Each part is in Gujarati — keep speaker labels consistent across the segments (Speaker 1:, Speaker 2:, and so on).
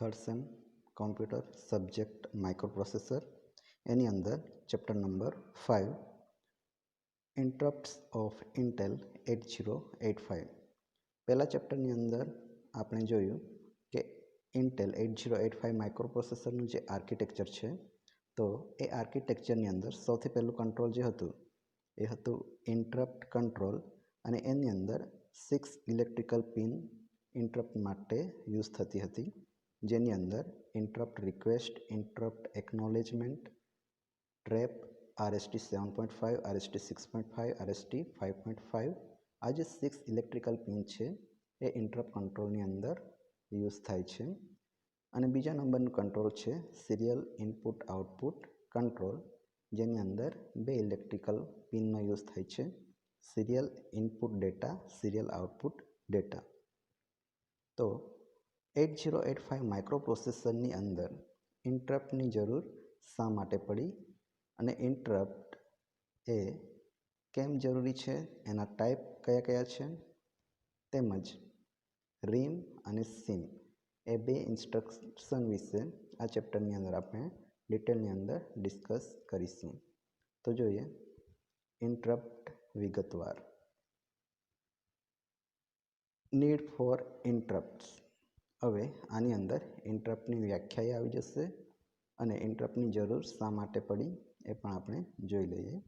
Speaker 1: Third sem computer subject microprocessor एनी अंदर chapter number 5 interrupts of Intel 8085 पहला चैप्टरनी अंदर आपणे जोयुं के इंटेल 8085 माइक्रोप्रोसेसरनुं जे आर्किटेक्चर है तो ए आर्किटेक्चरनी अंदर सौथी पहलुं कंट्रोल जे हतुं ए हतुं इंटरप्ट कंट्रोल अने एनी अंदर 6 इलेक्ट्रिकल पिन इंटरप्ट माटे यूज थती हती जेनी अंदर interrupt request interrupt acknowledgement trap RST 7.5 RST 6.5 RST 5.5 आ जे 6 इलेक्ट्रिकल पिन है ये इंटरप्ट कंट्रोलनी अंदर यूज थाय छे अने बीजा नंबरनुं कंट्रोल है serial input output control jenny अंदर बे इलेक्ट्रिकल पिननो यूज थाय छे serial input data serial output data. तो 8085 माइक्रोप्रोसेसरनी अंदर इंटरप्टनी जरूर शा माटे पड़ी अने इंटरप्ट ए केम जरूरी है एना टाइप कया कया छे तेमज रीम अने सीम ए बे इंस्ट्रक्शन विषे आ चेप्टरनी अंदर आपणे डिटेलनी अंदर डिस्कस करीशुं। तो जोईए इंटरप्ट विगतवार। Need for interrupts. हवे आनी अंदर इंटरप्टनी व्याख्या आवी जशे अने इंटरप्टनी जरूर शा माटे पड़ी ए पण आपणे जोई लईए।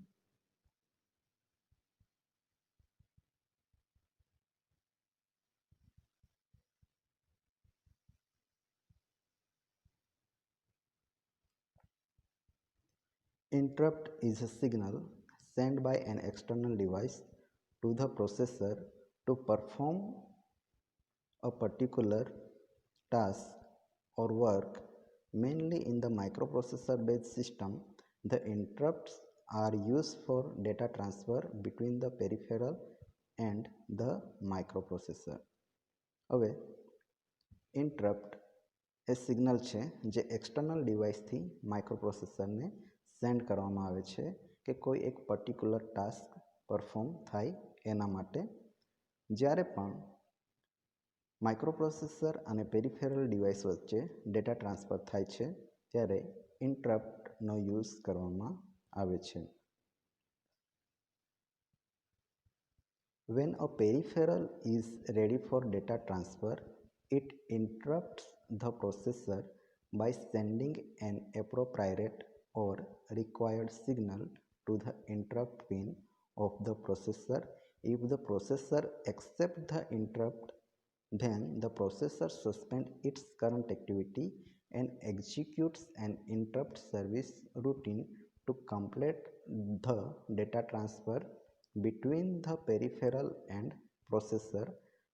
Speaker 1: Interrupt is a signal sent by an external device to the processor to perform a particular task or work. Mainly in the microprocessor based system, the interrupts are used for data transfer between the peripheral and the microprocessor. હવે इंटरप्ट ए सिग्नल है जे एक्सटर्नल डिवाइस थी माइक्रोप्रोसेसर ने सेंड करवामां आवे छे कि कोई एक पर्टिक्युलर टास्क परफॉर्म थाय एना माटे। ज्यारे पण माइक्रोप्रोसेसर अने पेरिफेरल डिवाइस वच्चे डेटा ट्रांसफर थाय छे त्यारे इंटरप्टनो यूज करवामां आवे छे। When a peripheral is ready for data transfer, it interrupts the processor by sending an appropriate or required signal to the interrupt pin of the processor. If the processor accepts the interrupt, then the processor suspends its current activity and executes an interrupt service routine to complete the data transfer between the peripheral and processor.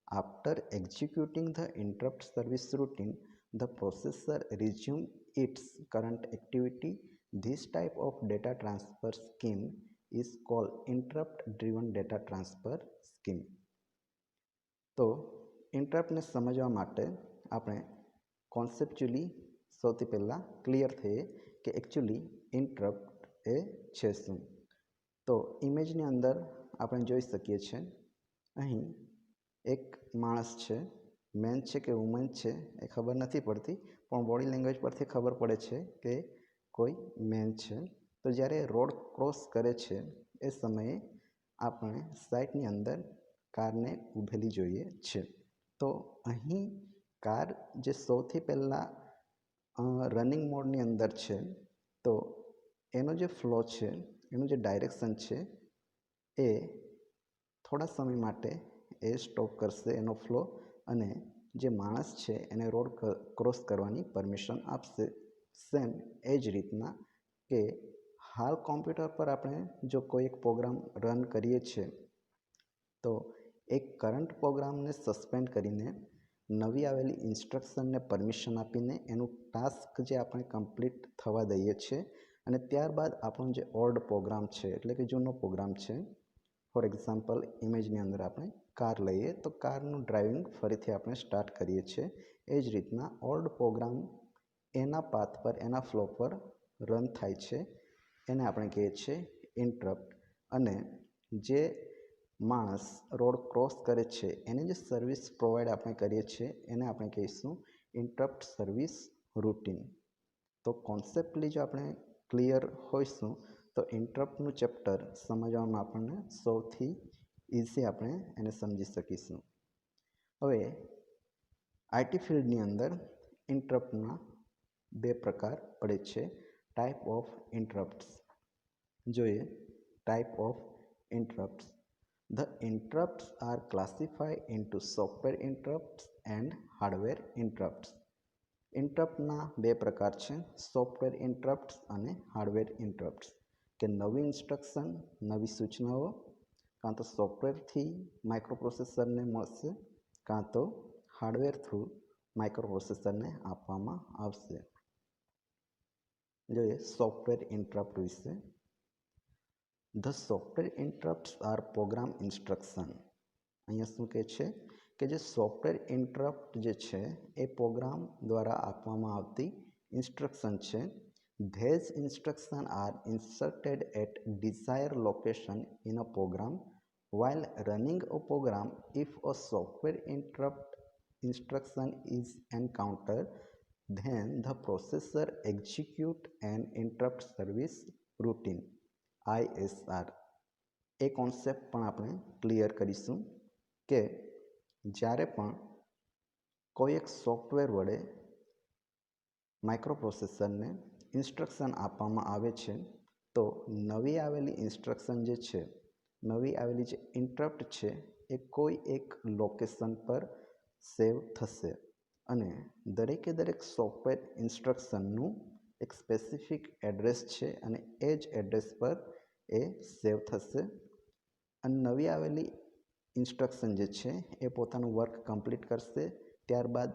Speaker 1: After executing the interrupt service routine, the processor resumes its current activity. This type of data transfer scheme is called interrupt driven data transfer scheme. तो इंटरप्ट ने समझवा माटे आपणे कॉन्सेप्चुअली सौथी पहला क्लियर थे कि एक्चुअली इंटरप्ट ए छे शुं। तो इमेजनी अंदर आपणे जोई सकीए छे अहीं एक माणस छे मेन छे कि वुमन छे ए खबर नहीं पड़ती पण बॉडी लैंग्वेज परथी खबर पड़े छे कि कोई मेन छे। तो ज्यारे रोड क्रॉस करे छे ए समये आपणे साइडनी अंदर कार ने ऊभेली जोईए छे। तो अहीं कार जे सौथी पहला रनिंग मोडनी अंदर छे तो एनो जे फ्लो छे एनो जे डायरेक्शन छे ए थोड़ा समय माटे ए स्टॉप करशे एनो फ्लो अने जे माणस छे एने रोड क्रॉस करवानी परमिशन आपशे। सेम एज रीतना के हाल कॉम्प्यूटर पर आपणे जो कोई एक प्रोग्राम रन करीए छे तो एक करंट प्रोग्राम ने सस्पेन्ड करीने नवी आवेली इंस्ट्रक्शन ने परमिशन आपीने एनु टास्क जे आपणे कम्प्लीट थवा दईए छे अने त्यारबाद आपणो जे ओल्ड प्रोग्राम छे एटले के जूनो प्रोग्राम छे फॉर एक्जाम्पल इमेजनी अंदर आपणे कार लईए तो कारनु ड्राइविंग फरीथी आपणे स्टार्ट करीए छे। एज रीतना ओल्ड प्रोग्राम एना पाथ पर एना फ्लो पर रन थाय छे एने आपणे कहीए छे इंटरप्ट। अने जे माणस रोड क्रॉस करे छे एने जे सर्विस प्रोवाइड आपणे करीए छे एने आपणे कहीशुं ઇન્ટરપ્ટ સર્વિસ રૂટીન. તો કોન્સેપ્ટલી જો આપણે ક્લિયર હોઈશું તો ઇન્ટરપ્ટનું ચેપ્ટર સમજવામાં આપણને સૌથી ઇઝી આપણે એને સમજી શકીશું. હવે આઈટી ફિલ્ડની અંદર ઇન્ટરપ્ટના બે પ્રકાર પડે છે. ટાઈપ ઓફ ઇન્ટરપ્ટ્સ જોઈએ. Type of interrupts. The interrupts are classified into software interrupts and hardware interrupts. ઇન્ટરપ્ટના બે પ્રકાર છે, સોફ્ટવેર ઇન્ટરપ્ટ્સ અને હાર્ડવેર ઇન્ટરપ્ટ્સ. કે નવી ઇન્સ્ટ્રક્શન, નવી સૂચનાઓ કાં તો સોફ્ટવેરથી માઇક્રોપ્રોસેસરને મળશે, કાં તો હાર્ડવેર થ્રુ માઇક્રોપ્રોસેસરને આપવામાં આવશે. જોઈએ સોફ્ટવેર ઇન્ટરપ્ટ વિશે. The software interrupts are program instruction. અહીંયા શું કહે છે કે જે સોફ્ટવેર ઇન્ટરપ્ટ જે છે એ પ્રોગ્રામ દ્વારા આપવામાં આવતી ઇન્સ્ટ્રક્શન છે. These instructions are inserted at desired location in a program. While running a program, if a software interrupt instruction is encountered, then the processor execute an interrupt service routine. ISR. A concept પણ આપણે ક્લિયર કરીશું કે જ્યારે પણ કોઈ એક સોફ્ટવેર વડે માઇક્રોપ્રોસેસરને ઇન્સ્ટ્રક્શન આપવામાં આવે છે તો નવી આવેલી ઇન્સ્ટ્રક્શન જે છે, નવી આવેલી જે ઇન્ટરપ્ટ છે એ કોઈ એક લોકેશન પર સેવ થશે અને દરેકે દરેક સોફ્ટવેર ઇન્સ્ટ્રક્શનનું એક સ્પેસિફિક એડ્રેસ છે અને એ જ એડ્રેસ પર એ સેવ થશે અને નવી આવેલી ઇન્સ્ટ્રક્શન જે છે એ પોતાનું વર્ક કમ્પ્લીટ કરશે. ત્યારબાદ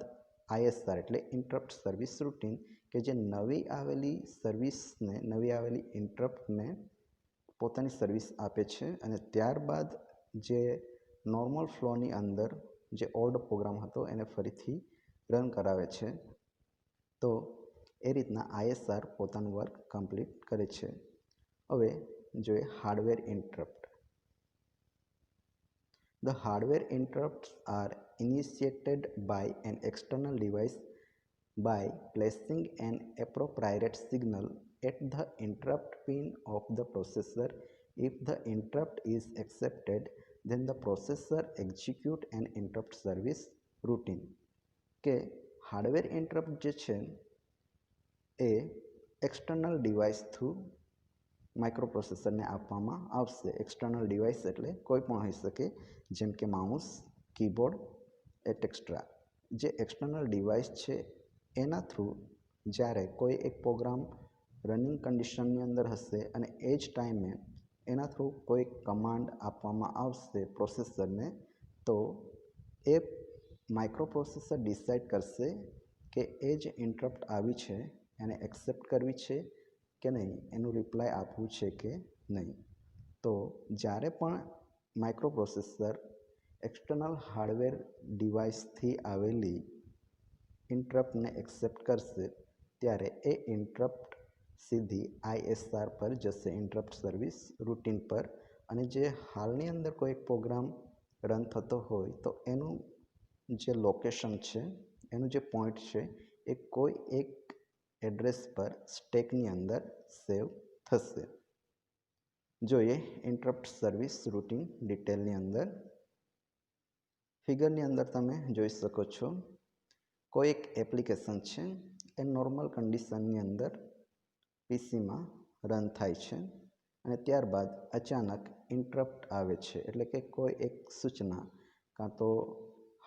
Speaker 1: ISR એટલે ઇન્ટરપ્ટ સર્વિસ રૂટીન કે જે નવી આવેલી સર્વિસને, નવી આવેલી ઇન્ટરપ્ટને પોતાની સર્વિસ આપે છે અને ત્યારબાદ જે નોર્મલ ફ્લોની અંદર જે ઓલ્ડ પ્રોગ્રામ હતો એને ફરીથી રન કરાવે છે. તો એ રીતના ISR પોતાનું વર્ક કમ્પ્લીટ કરે છે. હવે જોઈએ hardware interrupt. The hardware interrupts are initiated by an external device by placing an appropriate signal at the interrupt pin of the processor. If the interrupt is accepted, then the processor execute an interrupt service routine. કે હાર્ડવેર ઇન્ટરપ્ટ જે છે એ એક્સટર્નલ ડિવાઇસ થ્રુ માઇક્રોપ્રોસેસરને આપવામાં આવશે. એક્સટર્નલ ડિવાઇસ એટલે કોઈ પણ હોઈ શકે, જેમ કે માઉસ, કીબોર્ડ એટેક્સ્ટ્રા. જે એક્સટર્નલ ડિવાઇસ છે એના થ્રુ જ્યારે કોઈ એક પ્રોગ્રામ રનિંગ કન્ડિશનની અંદર હશે અને એ જ ટાઈમે એના થ્રુ કોઈ કમાન્ડ આપવામાં આવશે પ્રોસેસરને, તો એ માઇક્રોપ્રોસેસર ડિસાઇડ કરશે કે એ જે ઇન્ટરપ્ટ આવી છે એને એક્સેપ્ટ કરવી છે કે નહીં, એનું રિપ્લાય આપવું છે કે નહીં. તો જ્યારે પણ માઇક્રોપ્રોસેસર એક્સટર્નલ હાર્ડવેર ડિવાઇસથી આવેલી ઇન્ટરપ્ટને એક્સેપ્ટ કરશે ત્યારે એ ઇન્ટરપ્ટ સીધી ISR પર જશે, ઇન્ટરપ્ટ સર્વિસ રૂટીન પર. અને જે હાલની અંદર કોઈ પ્રોગ્રામ રન થતો હોય તો એનું જે લોકેશન છે, એનું જે પોઈન્ટ છે એ કોઈ એક એડ્રેસ પર સ્ટેકની અંદર સેવ થશે. જોઈએ ઇન્ટરપ્ટ સર્વિસ રૂટીન ડિટેલની અંદર. ફિગરની અંદર તમે જોઈ શકો છો કોઈ એક એપ્લિકેશન છે એ નોર્મલ કન્ડિશનની અંદર પીસીમાં રન થાય છે અને ત્યારબાદ અચાનક ઇન્ટરપ્ટ આવે છે. એટલે કે કોઈ એક સૂચના કાં તો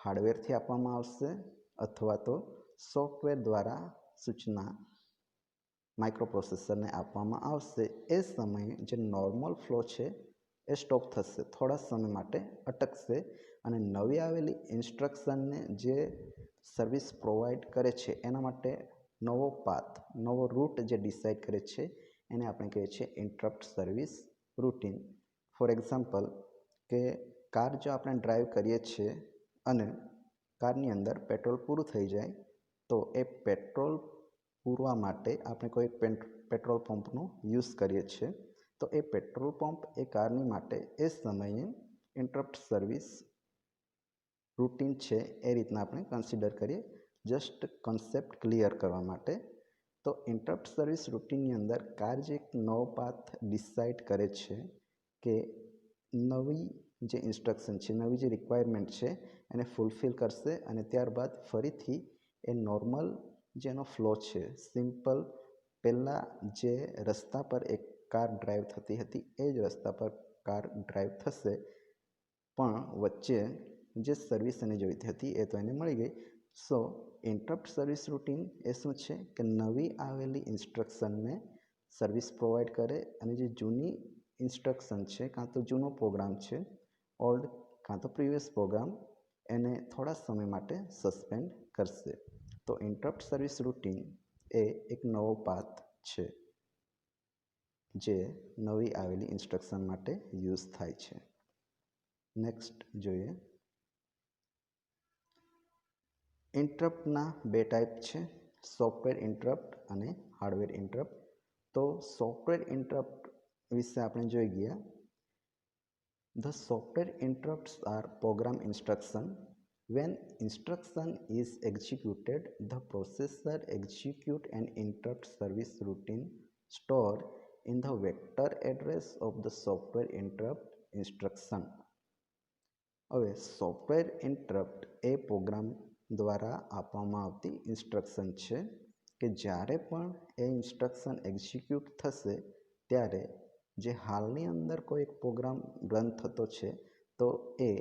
Speaker 1: હાર્ડવેરથી આપવામાં આવશે અથવા તો સોફ્ટવેર દ્વારા સૂચના માઇક્રોપ્રોસેસરને આપવામાં આવશે. એ સમયે જે નોર્મલ ફ્લો છે એ સ્ટોપ થશે, થોડા સમય માટે અટકશે અને નવી આવેલી ઇન્સ્ટ્રક્શનને જે સર્વિસ પ્રોવાઈડ કરે છે એના માટે નવો પાથ, નવો રૂટ જે ડિસાઇડ કરે છે એને આપણે કહીએ છીએ interrupt service routine. For example કે કાર જો આપણે ડ્રાઈવ કરીએ છીએ અને કારની અંદર પેટ્રોલ પૂરું થઈ જાય તો એ પેટ્રોલ પૂરવા માટે આપણે કોઈ પેટ્રોલ પંપનો યુઝ કરીએ છીએ. તો એ પેટ્રોલ પંપ એ કારની માટે એ સમયે ઇન્ટરપ્ટ સર્વિસ રૂટીન છે એ રીતના આપણે કન્સિડર કરીએ. જસ્ટ કન્સેપ્ટ ક્લિયર કરવા માટે. તો ઇન્ટરપ્ટ સર્વિસ રૂટીનની અંદર કાર્ય એક નવો પાથ ડિસાઇડ કરે છે કે નવી જે ઇન્સ્ટ્રક્શન છે, નવી જે રિક્વાયરમેન્ટ છે એને ફૂલફિલ કરશે અને ત્યારબાદ ફરીથી એ નોર્મલ જેનો ફ્લો છે, સિમ્પલ પહેલાં જે રસ્તા પર એક કાર ડ્રાઈવ થતી હતી એ જ રસ્તા પર કાર ડ્રાઈવ થશે, પણ વચ્ચે જે સર્વિસ એને જોઈતી હતી એ તો એને મળી ગઈ. સો ઇન્ટરપ્ટ સર્વિસ રૂટીન એ શું છે કે નવી આવેલી ઇન્સ્ટ્રક્શનને સર્વિસ પ્રોવાઈડ કરે અને જે જૂની ઇન્સ્ટ્રક્શન છે કાં તો જૂનો પ્રોગ્રામ છે, ઓલ્ડ કાં તો પ્રીવિયસ પ્રોગ્રામ, એને થોડા સમય માટે સસ્પેન્ડ કરશે. તો ઇન્ટરપ્ટ સર્વિસ રૂટીન એ એક નવો પાથ છે જે નવી આવેલી ઇન્સ્ટ્રક્શન માટે યુઝ થાય છે. નેક્સ્ટ જોઈએ. ઇન્ટરપ્ટના બે ટાઈપ છે, સોફ્ટવેર ઇન્ટરપ્ટ અને હાર્ડવેર ઇન્ટરપ્ટ. તો સોફ્ટવેર ઇન્ટરપ્ટ વિશે આપણે જોઈ ગયા. The software interrupts are program instruction. When instruction is executed, the processor executes an interrupt service routine stored in the vector address of the software interrupt instruction. હવે સોફ્ટવેર ઇન્ટરપ્ટ એ પ્રોગ્રામ દ્વારા આપવામાં આવતી ઇન્સ્ટ્રક્શન છે કે જ્યારે પણ એ ઇન્સ્ટ્રક્શન એક્ઝિક્યુટ થશે ત્યારે જે હાલની અંદર કોઈ એક પ્રોગ્રામ રન થતો છે તો એ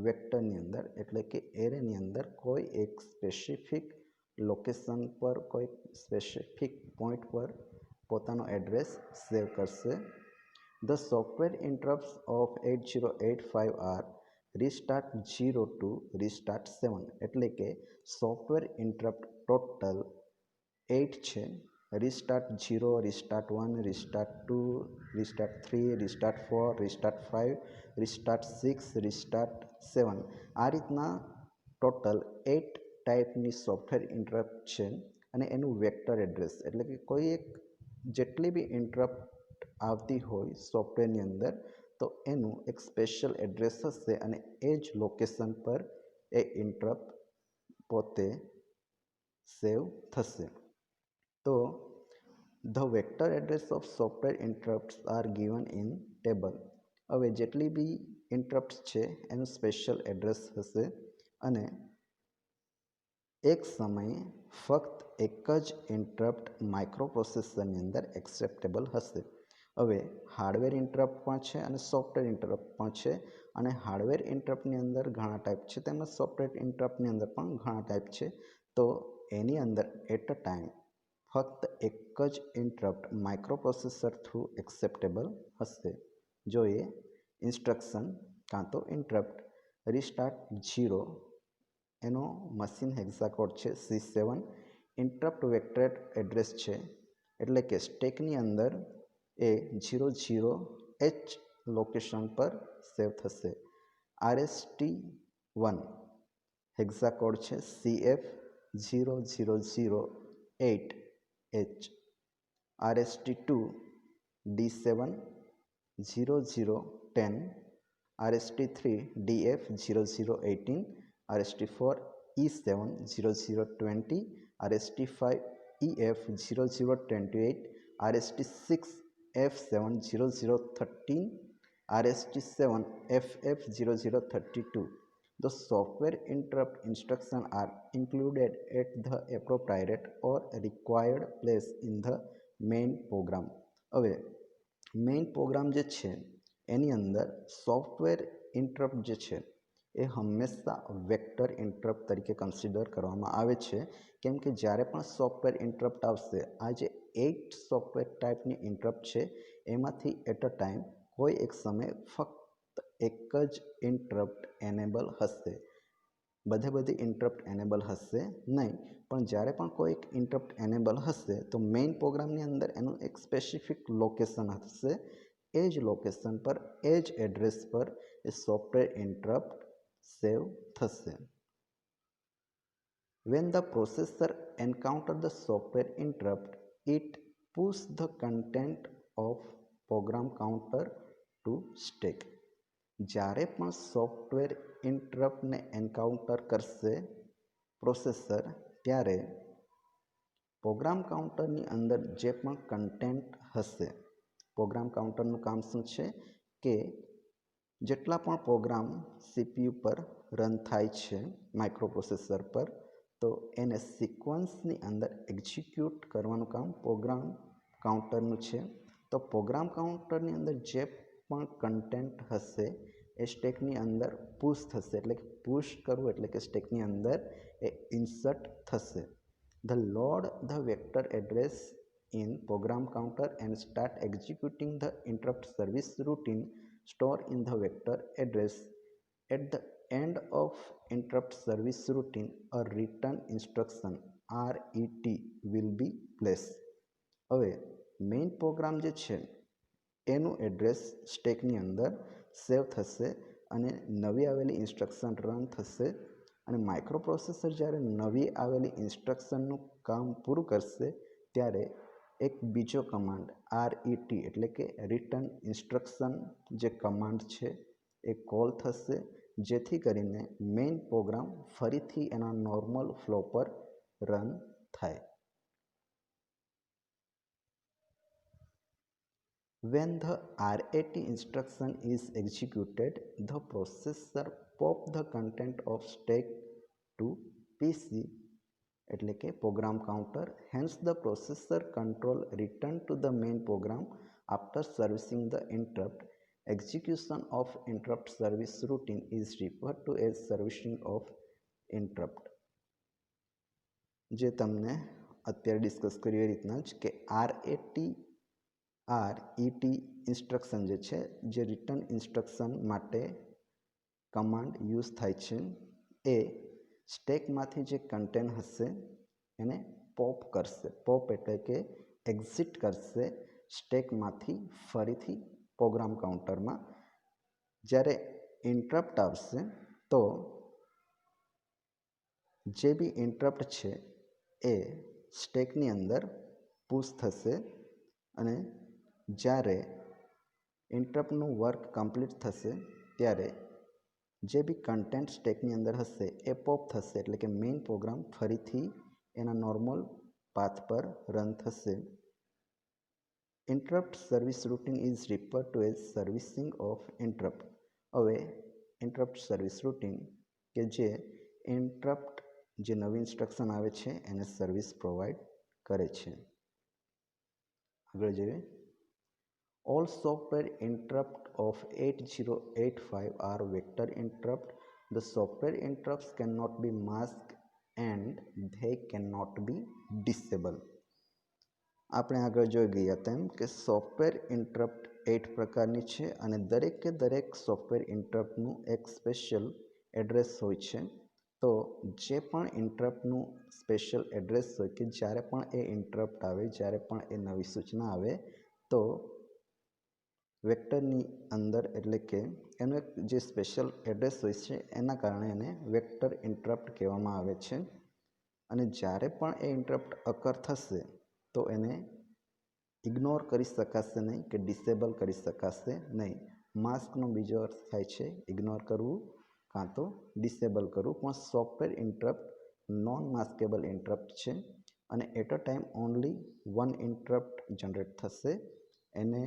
Speaker 1: વેક્ટરની અંદર એટલે કે એરેની અંદર કોઈ એક સ્પેસિફિક લોકેશન પર, કોઈ સ્પેસિફિક પોઈન્ટ પર પોતાનો એડ્રેસ સેવ કરશે. The software interrupts of 8085 are restart 0 to restart 7, એટલે કે સોફ્ટવેર ઇન્ટરપ્ટ ટોટલ 8 છે. Restart 0, restart 1, restart 2, restart 3, restart 4, restart 5, restart 6, restart 7. આ રીતના ટોટલ 8 ટાઈપની સોફ્ટવેર ઇન્ટરપ્ટ છે અને એનું વેક્ટર એડ્રેસ એટલે કે કોઈ એક જેટલી બી ઇન્ટરપ્ટ આવતી હોય સોફ્ટવેરની અંદર તો એનું એક સ્પેશિયલ એડ્રેસ હશે અને એ જ લોકેશન પર એ ઇન્ટરપ્ટ પોતે સેવ થશે. તો the vector address of software interrupts R given in table. હવે જેટલી બી ઇન્ટરપ્ટ્સ છે એનું સ્પેશિયલ એડ્રેસ હશે અને એક સમયે ફક્ત એક જ ઇન્ટરપ્ટ માઇક્રોપ્રોસેસરની અંદર એક્સેપ્ટેબલ હશે. હવે હાર્ડવેર ઇન્ટરપ્ટ પણ છે અને સોફ્ટવેર ઇન્ટરપ્ટ પણ છે અને હાર્ડવેર ઇન્ટરપ્ટની અંદર ઘણા ટાઈપ છે તેમજ સોફ્ટવેર ઇન્ટરપ્ટની અંદર પણ ઘણા ટાઈપ છે. તો એની અંદર એટ અ ટાઈમ ફક્ત એક જ ઇન્ટરપ્ટ માઇક્રોપ્રોસેસર થ્રુ એક્સેપ્ટેબલ હશે. જોઈએ ઇન્સ્ટ્રક્શન કાં તો ઇન્ટરપ્ટ રિસ્ટાર્ટ 0, એનો મશીન હેક્સાકોડ છે C7, ઇન્ટરપ્ટ વેક્ટર એડ્રેસ છે એટલે કે સ્ટેકની અંદર એ 00H લોકેશન પર સેવ થશે. RST1 હેક્સાકોડ છે CF0008H, RST2 D7 0010, RST3 DF0018, RST4 E7 0020, RST5 EF0028, RST6 F7 0013, RST7 FF0032. The software interrupt instructions are included at the appropriate or required place in the main program. હવે મેઇન પ્રોગ્રામ જે છે એની અંદર સોફ્ટવેર ઇન્ટરપ્ટ જે છે એ હંમેશા વેક્ટર ઇન્ટરપ્ટ તરીકે કન્સિડર કરવામાં આવે છે કેમ કે જ્યારે પણ સોફ્ટવેર ઇન્ટરપ્ટ આવશે આ જે 8 સોફ્ટવેર ટાઈપની ઇન્ટરપ્ટ છે એમાંથી એટ અ ટાઈમ કોઈ એક સમયે ફક્ત એક જ ઇન્ટરપ્ટ એનેબલ હશે. બધી ઇન્ટરપ્ટ એનેબલ હશે નહીં, પણ જ્યારે પણ કોઈ એક ઇન્ટરપ્ટ એનેબલ હશે તો મેઇન પ્રોગ્રામની અંદર એનું એક સ્પેસિફિક લોકેશન હશે. એ જ લોકેશન પર એ જ એડ્રેસ પર એ સોફ્ટવેર ઇન્ટરપ્ટ સેવ થશે. When the processor encounters the software interrupt, it pushes the content of program counter to stack. જ્યારે પણ સોફ્ટવેર ઇન્ટરપ્ટને એન્કાઉન્ટર કરશે પ્રોસેસર ત્યારે પ્રોગ્રામ કાઉન્ટરની અંદર જે પણ કન્ટેન્ટ હશે, પ્રોગ્રામ કાઉન્ટરનું કામ શું છે કે જેટલા પણ પ્રોગ્રામ સીપીયુ પર રન થાય છે માઇક્રોપ્રોસેસર પર, તો એને સિક્વન્સની અંદર એક્ઝિક્યુટ કરવાનું કામ પ્રોગ્રામ કાઉન્ટરનું છે. તો પ્રોગ્રામ કાઉન્ટરની અંદર જે પણ કન્ટેન્ટ હશે એ સ્ટેકની અંદર પુશ થશે, એટલે કે પુશ કરવું એટલે કે સ્ટેકની અંદર એ ઇન્સર્ટ થશે. The load the vector address in program counter and start executing the interrupt service routine stored in the vector address. At the end of interrupt service routine, a return instruction RET will be placed. હવે મેઇન પ્રોગ્રામ જે છે એનું એડ્રેસ સ્ટેકની અંદર સેવ થશે અને નવી આવેલી ઇન્સ્ટ્રક્શન રન થશે. અને માઇક્રોપ્રોસેસર જ્યારે નવી આવેલી ઇન્સ્ટ્રક્શનનું કામ પૂરું કરશે ત્યારે એક બીજો કમાન્ડ RET એટલે કે રિટર્ન ઇન્સ્ટ્રક્શન જે કમાન્ડ છે એ કોલ થશે, જેથી કરીને મેઇન પ્રોગ્રામ ફરીથી એના નોર્મલ ફ્લો પર રન થાય. When the RET instruction is executed, the processor pop the content of stack to PC એટલે કે program counter. Hence, the processor control return to the main program after servicing the interrupt. Execution of interrupt service routine is referred to as servicing of interrupt. જે તમને અત્યારે ડિસ્કસ કર્યું એ રીતના જ કે RET ઇન્સ્ટ્રક્શન જે છે, જે રિટર્ન ઇન્સ્ટ્રક્શન માટે કમાન્ડ યુઝ થાય છે, એ સ્ટેકમાંથી જે કન્ટેન્ટ હશે એને પોપ કરશે. પોપ એટલે કે એક્ઝિટ કરશે સ્ટેકમાંથી ફરીથી પ્રોગ્રામ કાઉન્ટરમાં. જ્યારે ઇન્ટરપ્ટ આવશે તો જે બી ઇન્ટરપ્ટ છે એ સ્ટેકની અંદર પુશ થશે અને જ્યારે ઇન્ટરપ્ટનું વર્ક કમ્પ્લીટ થશે ત્યારે જે બી કન્ટેન્ટ સ્ટેકની અંદર હશે એ પોપ થશે, એટલે કે મેઇન પ્રોગ્રામ ફરીથી એના નોર્મલ પાથ પર રન થશે. Interrupt service routine is refer two as servicing of interrupt. હવે ઇન્ટરપ્ટ સર્વિસ રૂટીન કે જે ઇન્ટરપ્ટ જે નવી ઇન્સ્ટ્રક્શન આવે છે એને સર્વિસ પ્રોવાઈડ કરે છે. આગળ જોઈએ. All software interrupt of 8085 are vector interrupt. The software interrupts cannot be masked and they cannot be disabled. આપણે આગળ જોઈ ગયા તેમ કે સોફ્ટવેર ઇન્ટરપ્ટ 8 પ્રકારની છે અને દરેકે દરેક સોફ્ટવેર ઇન્ટરપ્ટનું એક સ્પેશિયલ એડ્રેસ હોય છે. તો જે પણ ઇન્ટરપ્ટનું સ્પેશિયલ એડ્રેસ હોય કે જ્યારે પણ એ ઇન્ટરપ્ટ આવે, જ્યારે પણ એ નવી સૂચના આવે, તો વેક્ટરની અંદર એટલે કે એનું એક જે સ્પેશિયલ એડ્રેસ હોય છે એના કારણે એને વેક્ટર ઇન્ટરપ્ટ કહેવામાં આવે છે. અને જ્યારે પણ એ ઇન્ટરપ્ટ અકર થશે તો એને ઇગ્નોર કરી શકાશે નહીં કે ડિસેબલ કરી શકાશે નહીં. માસ્કનો બીજો અર્થ થાય છે ઇગ્નોર કરવું કાં તો ડિસેબલ કરવું, પણ software interrupt non maskable interrupt છે અને at a time only one interrupt generate થશે. એને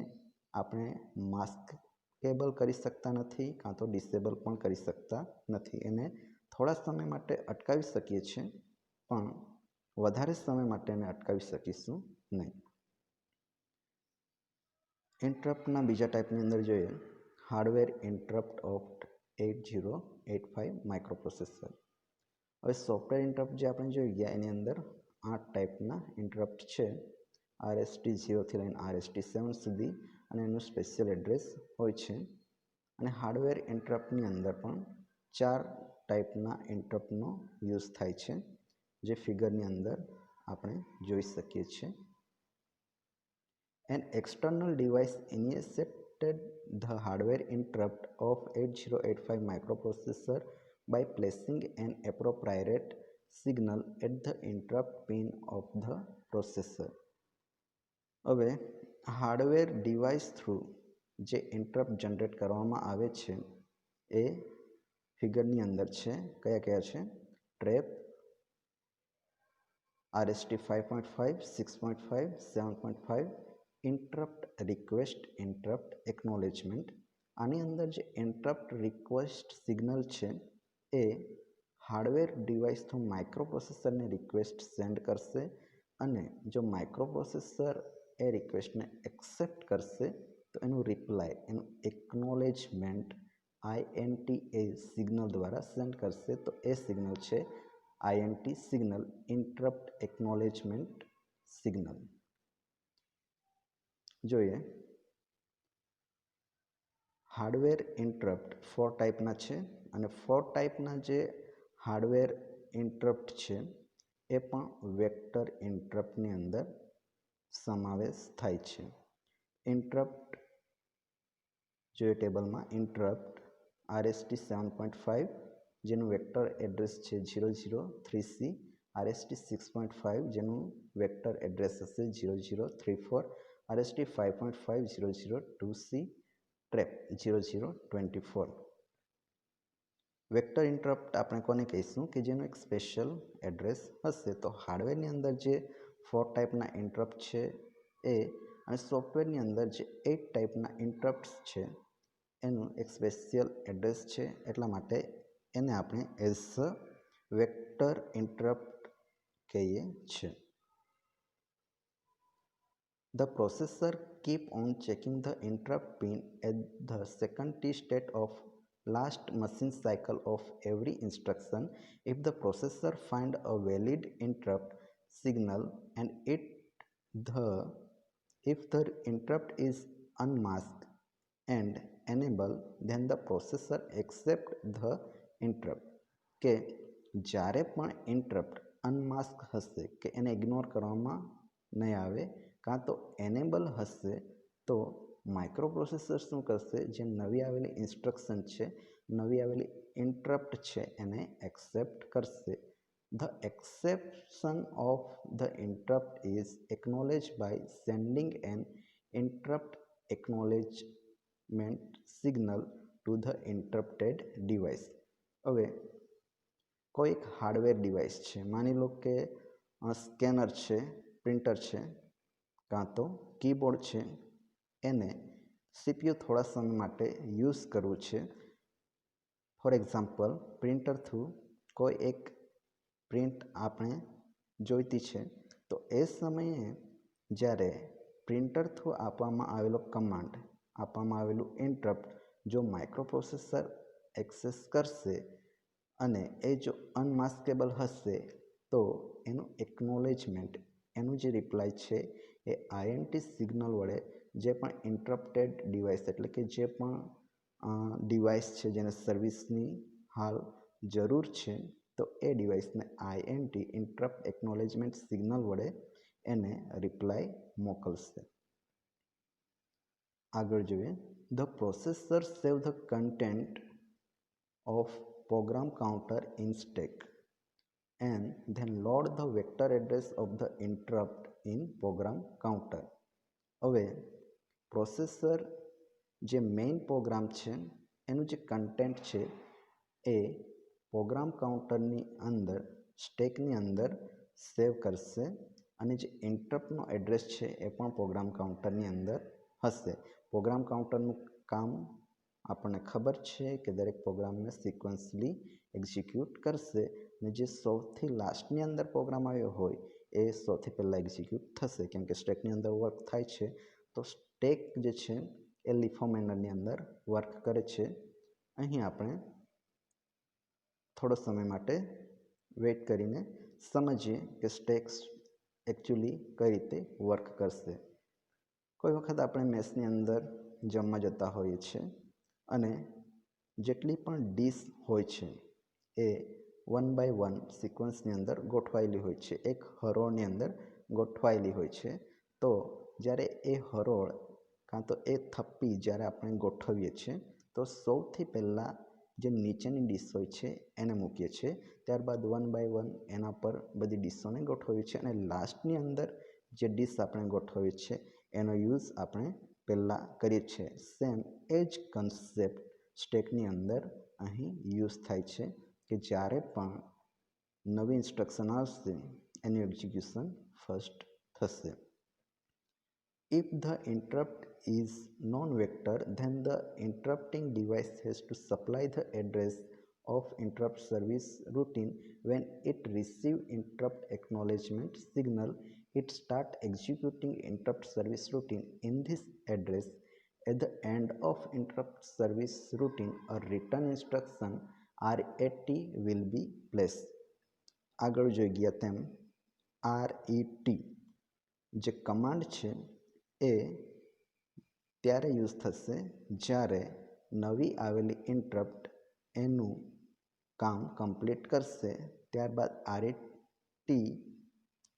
Speaker 1: આપણે માસ્કેબલ કરી શકતા નથી કાં તો ડિસેબલ પણ કરી શકતા નથી. એને થોડા સમય માટે અટકાવી શકીએ છીએ પણ વધારે સમય માટે એને અટકાવી શકીશું નહીં. ઇન્ટરપ્ટના બીજા ટાઈપની અંદર જોઈએ હાર્ડવેર ઇન્ટરપ્ટ ઓફ 8085 માઇક્રોપ્રોસેસર. હવે સોફ્ટવેર ઇન્ટરપ્ટ જે આપણે જોઈ ગયા એની અંદર 8 ટાઈપના ઇન્ટરપ્ટ છે. RST 0 થી લઈને RST 7 સુધી અને એનું સ્પેશિયલ એડ્રેસ હોય છે. અને હાર્ડવેર ઇન્ટરપ્ટની અંદર પણ 4 ટાઈપના ઇન્ટરપ્ટનો યુઝ થાય છે, જે ફિગરની અંદર આપણે જોઈ શકીએ છીએ. An external device initiated the hardware interrupt of 8085 microprocessor by placing an appropriate signal at the interrupt pin of the processor. હવે હાર્ડવેર ડિવાઇસ થ્રુ જે ઇન્ટરપ્ટ જનરેટ કરવામાં આવે છે એ ફિગરની અંદર છે. કયા કયા છે? Trap, RST 5.5, 6.5, 7.5 interrupt request interrupt acknowledgement. આની અંદર જે ઇન્ટરપ્ટ રિક્વેસ્ટ સિગ્નલ છે એ હાર્ડવેર ડિવાઇસ થ્રુ માઇક્રોપ્રોસેસરને રિક્વેસ્ટ સેન્ડ કરશે અને જો માઇક્રોપ્રોસેસર એ રિક્વેસ્ટને એક્સેપ્ટ કરશે તો એનું રિપ્લાય એનું એકનોલેજમેન્ટ INTA સિગ્નલ દ્વારા સેન્ડ કરશે. તો એ સિગ્નલ છે INT signal, interrupt acknowledgement signal. જોઈએ હાર્ડવેર ઇન્ટરપ્ટ 4 ટાઈપના છે અને 4 ટાઈપના જે હાર્ડવેર ઇન્ટરપ્ટ છે એ પણ વેક્ટર ઇન્ટરપ્ટની અંદર સમાવેશ થાય છે. ઇન્ટરપ્ટ જોઈએ ટેબલમાં ઇન્ટરપ્ટ RST 7.5 જેનું વેક્ટર એડ્રેસ છે 003C, RST 6.5 જેનું વેક્ટર એડ્રેસ હશે 0034, RST 5.5 002C, trap 0024. Vector interrupt આપણે કોને કહીશું કે જેનું એક સ્પેશિયલ એડ્રેસ હશે. તો હાર્ડવેરની અંદર જે 4 ટાઈપના ઇન્ટરપ્ટ છે એ અને સોફ્ટવેરની અંદર જે 8 ટાઈપના ઇન્ટરપ્ટ્સ છે એનું એક સ્પેશિયલ એડ્રેસ છે, એટલા માટે એને આપણે એઝ અ વેક્ટર ઇન્ટરપ્ટ કહીએ છીએ. The processor keep on checking the interrupt pin at the second T state of last machine cycle of every instruction. If the processor find a valid interrupt signal and if the interrupt is unmasked and enable, then the processor accept the interrupt. કે જ્યારે પણ ઇન્ટરપ્ટ અનમાસ્ક હશે કે એને ઇગ્નોર કરવામાં નહીં આવે કાં તો એનેબલ હશે તો માઇક્રોપ્રોસેસર શું કરશે, જે નવી આવેલી ઇન્સ્ટ્રક્શન છે, નવી આવેલી ઇન્ટરપ્ટ છે એને એક્સેપ્ટ કરશે. The exception of the interrupt is acknowledged by sending an interrupt acknowledgement signal to the interrupted device. હવે કોઈ એક હાર્ડવેર ડિવાઇસ છે, માની લો કે સ્કેનર છે, પ્રિન્ટર છે કાં તો કીબોર્ડ છે, એને CPU થોડા સમય માટે યુઝ કરવું છે. ફોર એક્ઝામ્પલ પ્રિન્ટર થ્રુ કોઈ એક પ્રિન્ટ આપણે જોઈતી છે તો એ સમયે જ્યારે પ્રિન્ટર થ્રુ આપવામાં આવેલો કમાન્ડ, આપવામાં આવેલું ઇન્ટરપ્ટ જો માઇક્રોપ્રોસેસર એક્સેસ કરશે અને એ જો અનમાસ્કેબલ હશે તો એનું એકનોલેજમેન્ટ, એનું જે રિપ્લાય છે એ INT સિગ્નલ વડે જે પણ ઇન્ટરપ્ટેડ ડિવાઇસ એટલે કે જે પણ ડિવાઇસ છે જેને સર્વિસની હાલ જરૂર છે તો એ ડિવાઇસને INT ઇન્ટરપ્ટ એકનોલેજમેન્ટ સિગ્નલ વડે એને રિપ્લાય મોકલશે. આગળ જોઈએ the processor save the content of program counter in stack and then load the vector address of the interrupt in program counter. હવે પ્રોસેસર જે મેઇન પ્રોગ્રામ છે એનું જે કન્ટેન્ટ છે એ પ્રોગ્રામ કાઉન્ટરની અંદર સ્ટેકની અંદર સેવ કરશે અને જે ઇન્ટરપ્ટનો એડ્રેસ છે એ પણ પ્રોગ્રામ કાઉન્ટરની અંદર હશે. પ્રોગ્રામ કાઉન્ટરનું કામ આપણને ખબર છે કે દરેક પ્રોગ્રામને સિક્વન્સલી એક્ઝિક્યુટ કરશે અને જે સૌથી લાસ્ટની અંદર પ્રોગ્રામ આવ્યો હોય એ સૌથી પહેલાં એક્ઝિક્યુટ થશે, કેમ કે સ્ટેકની અંદર વર્ક થાય છે તો સ્ટેક જે છે એ લીફો મેનરની અંદર વર્ક કરે છે. અહીં આપણે થોડો સમય માટે વેઇટ કરીને સમજીએ કે સ્ટેક એકચ્યુઅલી કઈ રીતે વર્ક કરશે. કોઈ વખત આપણે મેસની અંદર જમવા જતા હોઈએ છીએ અને જેટલી પણ ડીશ હોય છે એ 1 બાય 1 સિક્વન્સની અંદર ગોઠવાયેલી હોય છે, એક હરોળની અંદર ગોઠવાયેલી હોય છે. તો જ્યારે એ હરોળ કાં તો એ થપ્પી જ્યારે આપણે ગોઠવીએ છીએ તો સૌથી પહેલાં જે નીચેની ડીશ હોય છે એને મૂકીએ છીએ, ત્યારબાદ 1 બાય 1 એના પર બધી ડીશોને ગોઠવીએ છીએ અને લાસ્ટની અંદર જે ડીશ આપણે ગોઠવીએ છીએ એનો યુઝ આપણે પહેલાં કરીએ છીએ. સેમ એ જ કન્સેપ્ટ સ્ટેકની અંદર અહીં યુઝ થાય છે કે જ્યારે પણ નવી ઇન્સ્ટ્રક્શન આવશે એનું એક્ઝિક્યુશન ફર્સ્ટ થશે. If the interrupt is non-vector, then the interrupting device has to supply the address of interrupt service routine. When it receives interrupt acknowledgement signal, it starts executing interrupt service routine. In this address, at the end of interrupt service routine, a return instruction RET will be placed. આગળ જોઈ ગયા તેમ RET જે કમાન્ડ છે એ ત્યારે યુઝ થશે જ્યારે નવી આવેલી ઇન્ટરપ્ટ એનું કામ કમ્પ્લીટ કરશે. ત્યારબાદ RET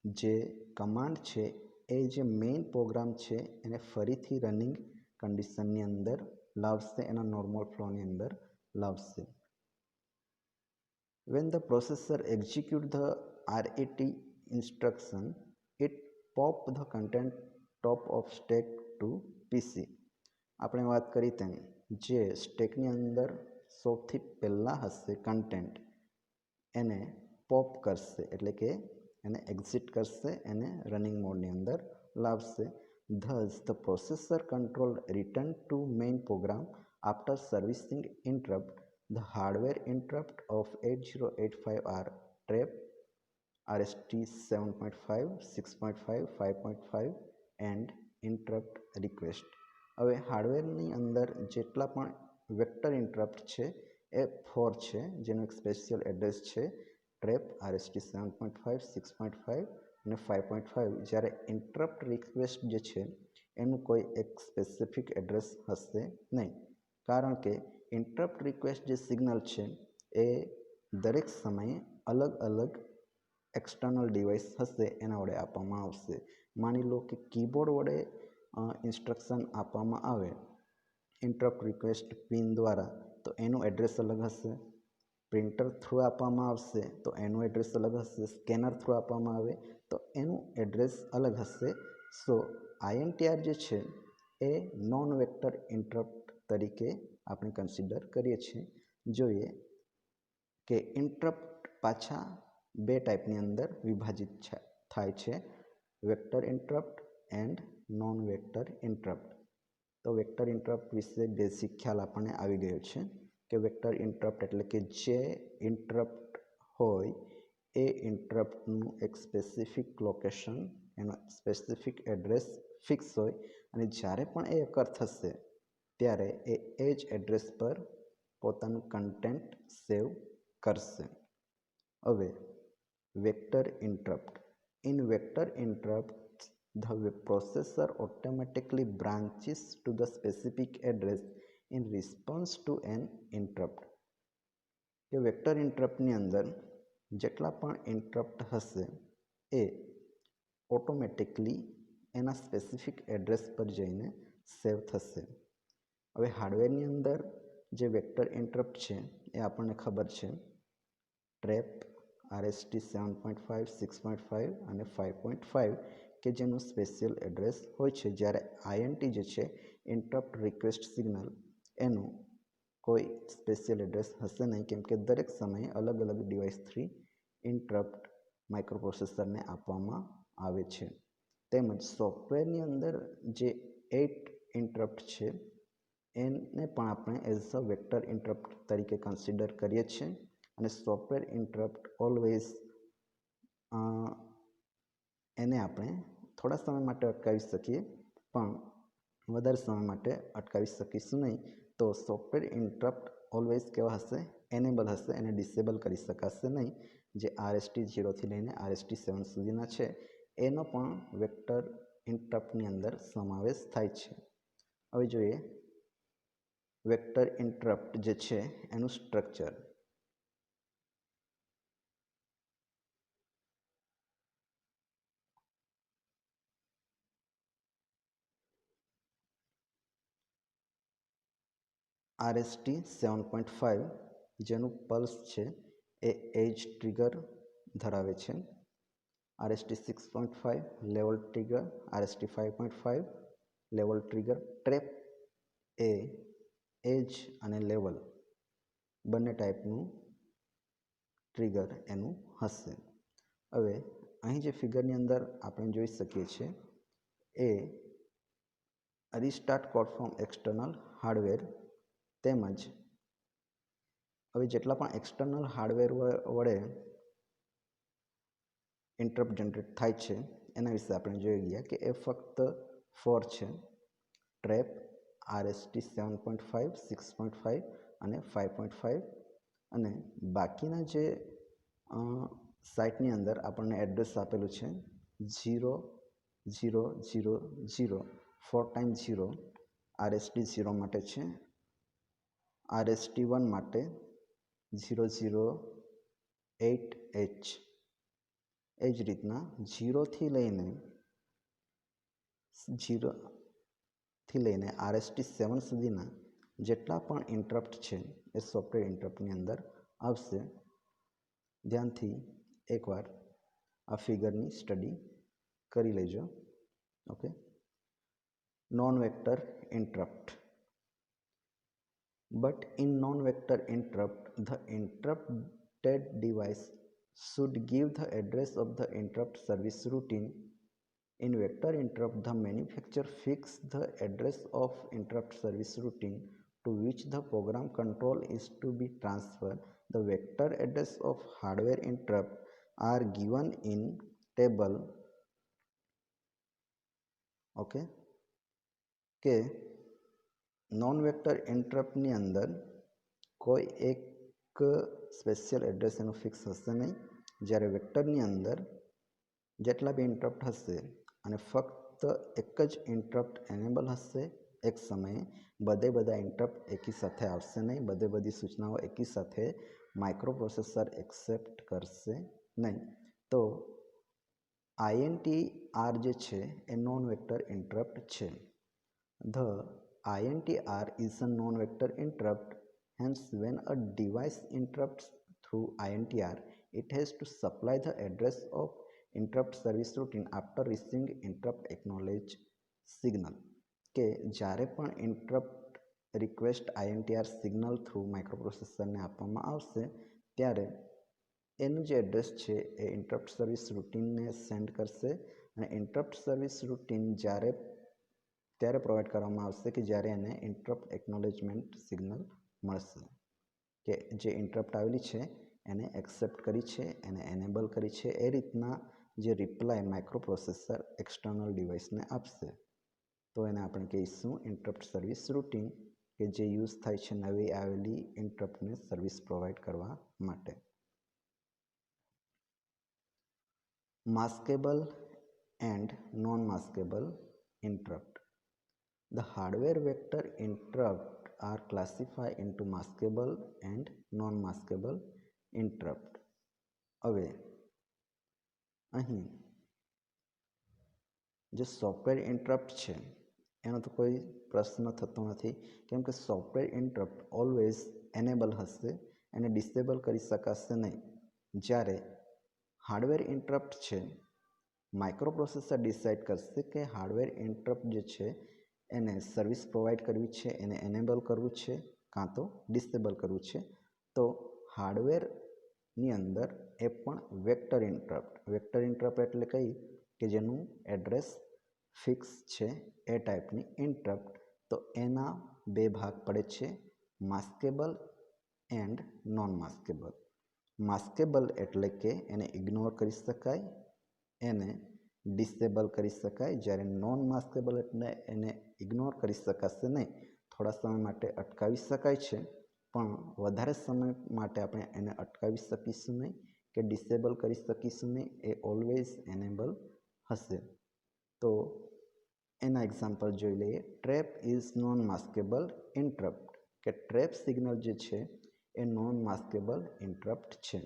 Speaker 1: જે કમાન્ડ છે એ જે મેઇન પ્રોગ્રામ છે એને ફરીથી રનિંગ કન્ડિશનની અંદર લાવશે, એના નોર્મલ ફ્લોની અંદર લાવશે. When the processor executes the RET instruction, it pop the content top of stack to PC. આપણે વાત કરી તેમ જે સ્ટેકની અંદર સૌથી પહેલાં હશે કન્ટેન્ટ એને પોપ કરશે, એટલે કે એને એક્ઝિટ કરશે, એને રનિંગ મોડની અંદર લાવશે. Thus, the processor control return to main program after servicing interrupt. The hardware interrupt of 8085 are trap, RST 7.5, 6.5, 5.5 and interrupt request. હવે હાર્ડવેરની અંદર જેટલા પણ વેક્ટર ઇન્ટરપ્ટ છે એ 4 છે, જેનું એક સ્પેશિયલ એડ્રેસ છે ટ્રેપ, RST 7.5, 6.5 અને 5.5. જ્યારે ઇન્ટરપ્ટ રિક્વેસ્ટ જે છે એનું કોઈ એક સ્પેસિફિક એડ્રેસ હશે નહીં, કારણ કે ઇન્ટરપ્ટ રિક્વેસ્ટ જે સિગ્નલ છે એ દરેક સમયે અલગ અલગ એક્સટર્નલ ડિવાઇસ હશે એના વડે આપવામાં આવશે. માની લો કે કીબોર્ડ વડે ઇન્સ્ટ્રક્શન આપવામાં આવે ઇન્ટરપ્ટ રિક્વેસ્ટ પિન દ્વારા, તો એનું એડ્રેસ અલગ હશે. પ્રિન્ટર થ્રુ આપવામાં આવશે તો એનું એડ્રેસ અલગ હશે. સ્કેનર થ્રુ આપવામાં આવે તો એનું એડ્રેસ અલગ હશે. સો INTR જે છે એ નોન વેક્ટર ઇન્ટરપ્ટ તરીકે આપણે કન્સિડર કરીએ છીએ. જોઈએ કે ઇન્ટરપ્ટ પાછા બે ટાઈપની અંદર વિભાજિત થાય છે, vector interrupt and non vector interrupt. તો વેક્ટર ઇન્ટરપ્ટ વિશે બેઝિક ખ્યાલ આપણને આવી ગયો છે કે વેક્ટર ઇન્ટરપ્ટ એટલે કે જે ઇન્ટરપ્ટ હોય એ ઇન્ટરપ્ટનું એક સ્પેસિફિક લોકેશન, એનો સ્પેસિફિક એડ્રેસ ફિક્સ હોય અને જ્યારે પણ એ અકર થશે ત્યારે એ જ એડ્રેસ પર પોતાનું કન્ટેન્ટ સેવ કરશે. હવે vector interrupt. In vector interrupt the processor automatically branches to the specific address in response to an interrupt. કે વેક્ટર ઇન્ટરપ્ટની અંદર જેટલા પણ ઇન્ટરપ્ટ હશે એ ઓટોમેટિકલી એના સ્પેસિફિક એડ્રેસ પર જઈને સેવ થશે. હવે હાર્ડવેરની અંદર જે વેક્ટર ઇન્ટરપ્ટ છે એ આપણને ખબર છે ટ્રેપ, RST 7.5, 6.5 અને 5.5 કે જેનું સ્પેશિયલ એડ્રેસ હોય છે. જ્યારે INT જે છે ઇન્ટરપ્ટ રિક્વેસ્ટ સિગ્નલ એનું કોઈ સ્પેશિયલ એડ્રેસ હશે નહીં, કેમ કે દરેક સમયે અલગ અલગ ડિવાઇસથી ઇન્ટરપ્ટ માઇક્રોપ્રોસેસરને આપવામાં આવે છે. તેમજ સોફ્ટવેરની અંદર જે 8 ઇન્ટરપ્ટ છે એને પણ આપણે એઝ અ વેક્ટર ઇન્ટરપ્ટ તરીકે કન્સિડર કરીએ છીએ. અને સોફ્ટવેર ઇન્ટરપ્ટ ઓલવેઝ એને આપણે થોડા સમય માટે અટકાવી શકીએ પણ વધારે સમય માટે અટકાવી શકીશું નહીં. તો સોફ્ટવેર ઇન્ટરપ્ટ ઓલવેઝ કેવા હશે? એનેબલ હશે, એને ડિસેબલ કરી શકાશે નહીં. જે RST 0થી લઈને RST 7 સુધીના છે એનો પણ વેક્ટર ઇન્ટરપ્ટની અંદર સમાવેશ થાય છે. હવે જોઈએ વેક્ટર ઇન્ટરપ્ટ જે છે એનું સ્ટ્રક્ચર. RST 7.5 જેનું પલ્સ છે એ એજ ટ્રિગર ધરાવે છે. RST 6.5 level trigger, RST 5.5 level trigger. Trap એ એજ અને લેવલ બંને ટાઈપનું ટ્રિગર એનું હશે. હવે અહીં જે ફિગરની અંદર આપણે જોઈ શકીએ છીએ એ restart code from external hardware તેમજ હવે જેટલા પણ એક્સટર્નલ હાર્ડવેર વડે ઇન્ટરપ્ટ જનરેટ થાય છે એના વિશે આપણે જોઈ ગયા કે એ ફક્ત 4 છે: ટ્રેપ, RST 7.5, 6.5 અને 5.5. અને બાકીના જે સાઇટની અંદર આપણને એડ્રેસ આપેલું છે 0 0 0 0 4 ટાઈમ 0 RST 0 માટે છે, RST 1 માટે 008H. એ જ રીતના 0 થી લઈને RST 7 સુધીના જેટલા પણ ઇન્ટરપ્ટ છે એ સોફ્ટવેર ઇન્ટરપ્ટની અંદર આવશે. ધ્યાનથી એકવાર આ ફિગરની સ્ટડી કરી લેજો. Okay. Non-vector interrupt. But in non-vector interrupt, the interrupted device should give the address of the interrupt service routine. In vector interrupt, the manufacturer fixes the address of interrupt service routine to which the program control is to be transferred. The vector address of hardware interrupt are given in table. Okay. કે નોન વેક્ટર ઇન્ટરપ્ટની અંદર કોઈ એક સ્પેશિયલ એડ્રેસ એનું ફિક્સ હશે નહીં, જ્યારે વેક્ટરની અંદર જેટલા બી ઇન્ટરપ્ટ હશે અને ફક્ત એક જ ઇન્ટરપ્ટ એનેબલ હશે એક સમયે, બધા ઇન્ટરપ્ટ એકી સાથે આવશે નહીં, બધી સૂચનાઓ એકી સાથે માઇક્રોપ્રોસેસર એક્સેપ્ટ કરશે નહીં. તો INTR જે છે એ નોન વેક્ટર ઇન્ટરપ્ટ છે. The INTR is a non-vector interrupt. Hence, when a device interrupts through INTR, it has to supply the address of interrupt service routine after receiving interrupt acknowledge signal. કે જ્યારે પણ interrupt request INTR signal through માઇક્રોપ્રોસેસરને આપવામાં આવશે ત્યારે એનું જે એડ્રેસ છે એ ઇન્ટરપ્ટ સર્વિસ રૂટીનને સેન્ડ કરશે. અને ઇન્ટરપ્ટ સર્વિસ રૂટીન ત્યારે પ્રોવાઈડ કરવામાં આવશે કે જ્યારે એને ઇન્ટરપ્ટ એક્નોલેજમેન્ટ સિગ્નલ મળશે, કે જે ઇન્ટરપ્ટ આવેલી છે એને એક્સેપ્ટ કરી છે, એને એનેબલ કરી છે. એ રીતના જે રિપ્લાય માઇક્રોપ્રોસેસર એક્સટર્નલ ડિવાઇસને આપશે તો એને આપણે કહીશું ઇન્ટરપ્ટ સર્વિસ રૂટીન, કે જે યુઝ થાય છે નવી આવેલી ઇન્ટરપ્ટને સર્વિસ પ્રોવાઈડ કરવા માટે. Maskable and non maskable interrupt. The hardware vector interrupt are classified into maskable and non-maskable interrupt. હવે અહીં જે સોફ્ટવેર ઇન્ટરપ્ટ છે એનો તો કોઈ પ્રશ્ન થતો નથી, કેમ કે સોફ્ટવેર ઇન્ટરપ્ટ ઓલવેઝ એનેબલ હશે, એને ડિસેબલ કરી શકાશે નહીં. જ્યારે હાર્ડવેર ઇન્ટરપ્ટ છે માઇક્રોપ્રોસેસર ડિસાઇડ કરશે કે હાર્ડવેર ઇન્ટરપ્ટ જે છે એને સર્વિસ પ્રોવાઈડ કરવી છે, એને એનેબલ કરવું છે કાં તો ડિસેબલ કરવું છે. તો હાર્ડવેરની અંદર એ પણ વેક્ટર ઇન્ટરપ્ટ એટલે કઈ કે જેનું એડ્રેસ ફિક્સ છે એ ટાઈપની ઇન્ટરપ્ટ. તો એના બે ભાગ પડે છે, maskable and non maskable. Maskable એટલે કે એને ઇગ્નોર કરી શકાય, એને ડિસેબલ કરી શકાય. જ્યારે નોન માસ્કેબલ એટલે એને ઇગ્નોર કરી શકાશે નહીં, થોડા સમય માટે અટકાવી શકાય છે પણ વધારે સમય માટે આપણે એને અટકાવી શકીશું નહીં કે ડિસેબલ કરી શકીશું નહીં, એ ઓલવેઝ એનેબલ હશે. તો એના એક્ઝામ્પલ જોઈ લઈએ. Trap is known maskable interrupt, કે ટ્રેપ સિગ્નલ જે છે એ નોન માસ્કેબલ ઇન્ટરપ્ટ છે,